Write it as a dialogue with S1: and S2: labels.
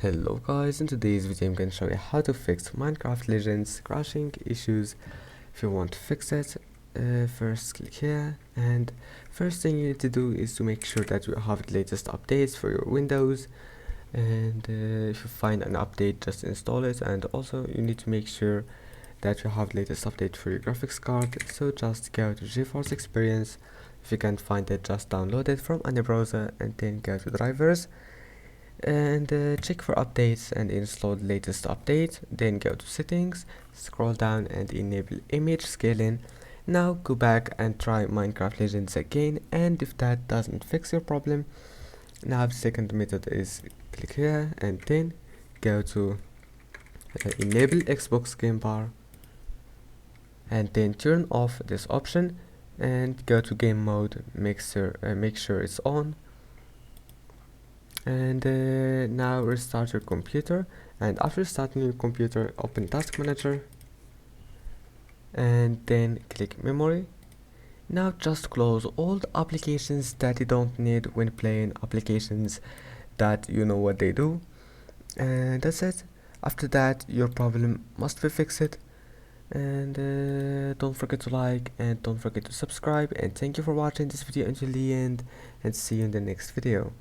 S1: Hello guys, in today's video I'm going to show you how to fix Minecraft Legends crashing issues. If you want to fix it, first click here, and first thing you need to do is to make sure that you have the latest updates for your Windows, and if you find an update, just install it. And also you need to make sure that you have the latest update for your graphics card, so just go to GeForce Experience. If you can't find it, just download it from any browser and then go to drivers and check for updates and install the latest update. Then go to settings, scroll down and enable image scaling. Now go back and try Minecraft Legends again, and if that doesn't fix your problem, now the second method is click here and then go to enable Xbox game bar and then turn off this option and go to game mode. Make sure it's on, and now restart your computer. And after starting your computer, open Task Manager and then click memory. Now just close all the applications that you don't need when playing, applications that you know what they do, and that's it. After that your problem must be fixed. And don't forget to like and don't forget to subscribe, and thank you for watching this video until the end, and see you in the next video.